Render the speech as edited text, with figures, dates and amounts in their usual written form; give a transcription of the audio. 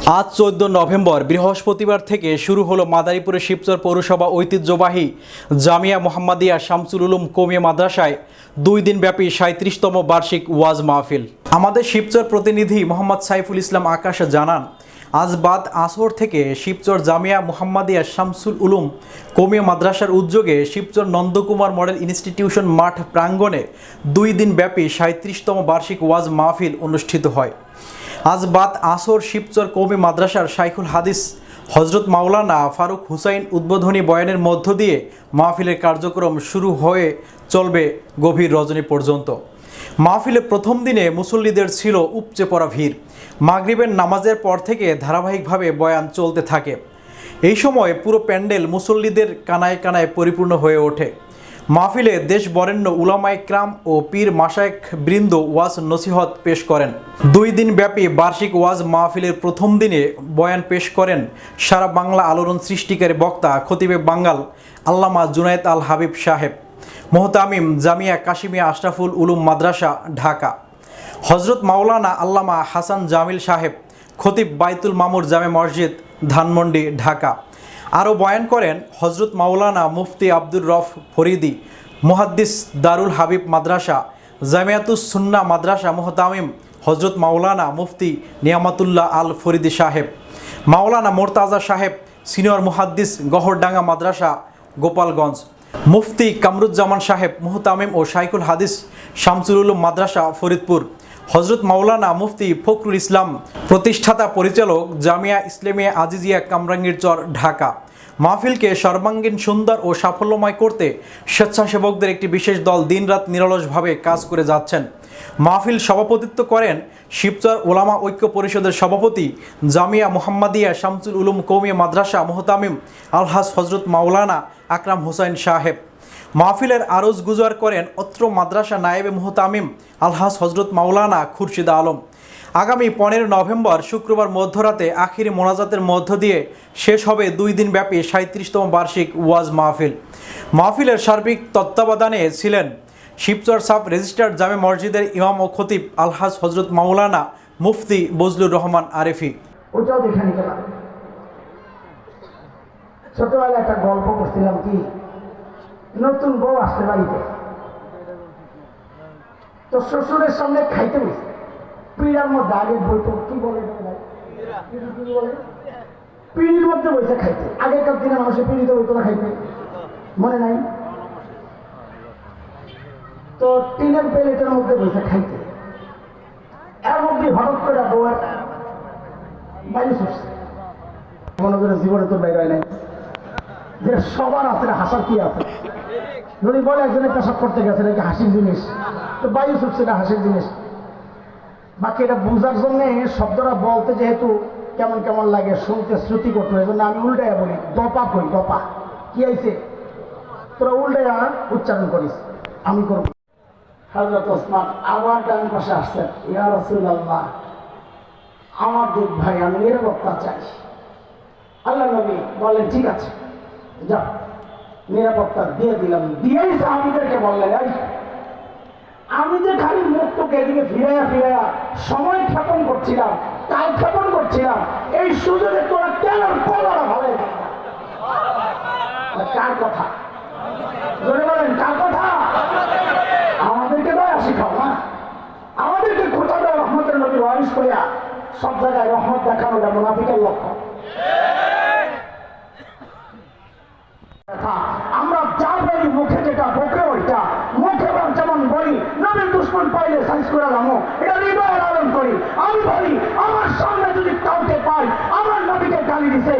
আজ 14 নভেম্বর বৃহস্পতিবার থেকে শুরু হলো মাদারীপুরের শিবচর পৌরসভা ঐতিহ্যবাহী জামিয়া মোহাম্মদিয়া শামসুল উলুম কওমি মাদ্রাসায় 2 দিনব্যাপী 37তম বার্ষিক ওয়াজ মাহফিল। আমাদের শিবচর প্রতিনিধি মোহাম্মদ সাইফুল ইসলাম আকাশ জানান, আজ বাদ আসর থেকে শিবচর জামিয়া মোহাম্মদিয়া শামসুল উলুম কওমি মাদ্রাসার উদ্যোগে শিবচর নন্দকুমার মডেল ইনস্টিটিউশন মাঠ প্রাঙ্গণে 2 দিনব্যাপী 37তম বার্ষিক ওয়াজ মাহফিল অনুষ্ঠিত হয়। আজ বাদ আসর শিবচর কওমি মাদ্রাসার শাইখুল হাদিস হজরত মাওলানা ফারুক হুসাইন উদ্বোধনী বয়ানের মধ্য দিয়ে মাহফিলের কার্যক্রম শুরু হয়ে চলবে গভীর রজনী পর্যন্ত। মাহফিলের প্রথম দিনে মুসল্লিদের ছিল উপচে পড়া ভিড়। মাগরিবের নামাজের পর থেকে ধারাবাহিকভাবে বয়ান চলতে থাকে। এই সময় পুরো প্যান্ডেল মুসল্লিদের কানায় কানায় পরিপূর্ণ হয়ে ওঠে। মাহফিলে দেশ বরেণ্য উলামায়ে কেরাম ও পীর মাশায়েখ বৃন্দ ওয়াজ নসিহত পেশ করেন। 2 দিন ব্যাপী বার্ষিক ওয়াজ মাহফিলের প্রথম দিনে বয়ান পেশ করেন সারা বাংলা আলোড়ন সৃষ্টিকারী বক্তা খতিবে বাঙ্গাল আল্লামা জুনায়েদ আল হাবিব সাহেব, মোহতামিম জামিয়া কাশিমিয়া আশরাফুল উলুম মাদ্রাসা ঢাকা, হজরত মাওলানা আল্লামা হাসান জামিল সাহেব, খতিব বাইতুল মামুর জামে মসজিদ ধানমন্ডি ঢাকা। আরও বয়ান করেন হজরত মাওলানা মুফতি আব্দুর রফ ফরিদি, মুহাদ্দিস দারুল হাবিব মাদ্রাসা জামিয়াতুস সুন্নাহ মাদ্রাসা মোহতামিম হজরত মাওলানা মুফতি নিয়ামতুল্লাহ আল ফরিদি সাহেব, মাওলানা মোর্তাজা সাহেব সিনিয়র মুহাদ্দিস গহরডাঙ্গা মাদ্রাসা গোপালগঞ্জ, মুফতি কামরুজ্জামান সাহেব মুহতামিম ও শাইখুল হাদিস শামসুল উলুম মাদ্রাসা ফরিদপুর, হজরত মাওলানা মুফতি ফখরুল ইসলাম প্রতিষ্ঠাতা পরিচালক জামিয়া ইসলামিয়া আজিজিয়া কামরাঙ্গীরচর ঢাকা। মাহফিলকে সর্বাঙ্গীন সুন্দর ও সাফল্যময় করতে স্বেচ্ছাসেবকদের একটি বিশেষ দল দিনরাত নিরলসভাবে কাজ করে যাচ্ছেন। মাহফিল সভাপতিত্ব করেন শিবচর ওলামা ঐক্য পরিষদের সভাপতি জামিয়া মোহাম্মদিয়া শামসুল উলুম কওমি মাদ্রাসা মোহতামিম আলহাজ হজরত মাওলানা আকরাম হুসাইন সাহেব। মাহফিলের আরজ গুজার করেন অত্র মাদ্রাসা নায়েবে মোহতামিম আলহাজ হজরত মাওলানা খুরশিদ আলম। আগামী 15 নভেম্বর শুক্রবার মধ্যরাতে আখিরি মোনাজাতের মধ্য দিয়ে শেষ হবে 2 দিনব্যাপী 37তম বার্ষিক ওয়াজ মাহফিল। মাহফিলের সার্বিক তত্ত্বাবধানে ছিলেন শিবচর সাব রেজিস্টার্ড জামে মসজিদের ইমাম ও খতিব আলহাজ হজরত মাওলানা মুফতি বজলুর রহমান আরেফি। ওটাও দেখে নিতে পারে। ছোটবেলায় একটা গল্প করছিলাম, কি নতুন বউ আসতে বাড়িতে, তো শ্বশুরের সামনে খাইতে বসে পিড়ার মধ্যে আগে বইতো, কি বলে পিড়ির মধ্যে বসে খাইতে। আগেকার দিনে মানুষের পিড়িতে বইতো না খাইতে, মনে নাই? তো টিনের প্লেটের মধ্যে বসে খাইতে, এর মধ্যে হঠাৎ করে বউয়ের বাইরে ছুটছে। মনে করে জীবনে তো বের হয় নাই, যে সবার আছে হাসার কি আছে। যদি বলে একজনে পেশাব করতে গেছে নাকি হাসির জিনিস, তো বায়ু ছুটছে না হাসির জিনিস। বাকি এটা বোঝার জন্য শব্দটা বলতে যেহেতু কেমন কেমন লাগে, শুনতে শ্রুতি করতে হয়, জন্য আমি উল্টাইয়া বলি, দপা কই, দপা কি আইছে, তোরা উল্টাইয়া উচ্চারণ করিস, আমি করব। হযরত ওসমান আবার ডান পাশে আসছেন, ইয়া রাসূলুল্লাহ আমার দুধ ভাই, আমি নিরাপত্তা চাই। আল্লাহ নবী বলেন ঠিক আছে যাও, নিরাপত্তা দিয়ে দিলাম। দিয়েই সাহাবীদেরকে বললেন, আমি যে খালি মুখটাকে এদিকে ফিরাইয়া ফিরাইয়া সময় ক্ষেপণ করছিলাম, কাল ক্ষেপণ করছিলাম, এই সুযোগে তোরা কেন কলারা ভালো? কার কথা? জোরে বলেন, কার কথা? আমাদেরকে দয়া শিখাও না, আমাদেরকে খোঁচা দেওয়া রহমতের নবী ওয়ারিস করিয়া সব জায়গায় রহমত দেখানোটা মুনাফিকের লক্ষ্য। আমরা যা বলি মুখে যেটা বকে ওইটা, মুখে যেমন বলি নবীর দুশ্মন পাইলে সাইজ করে নামো, এটা হৃদয় লালন করি। আমি বলি আমার সামনে যদি কাউকে পাই আমার নবীকে গালি দিছে,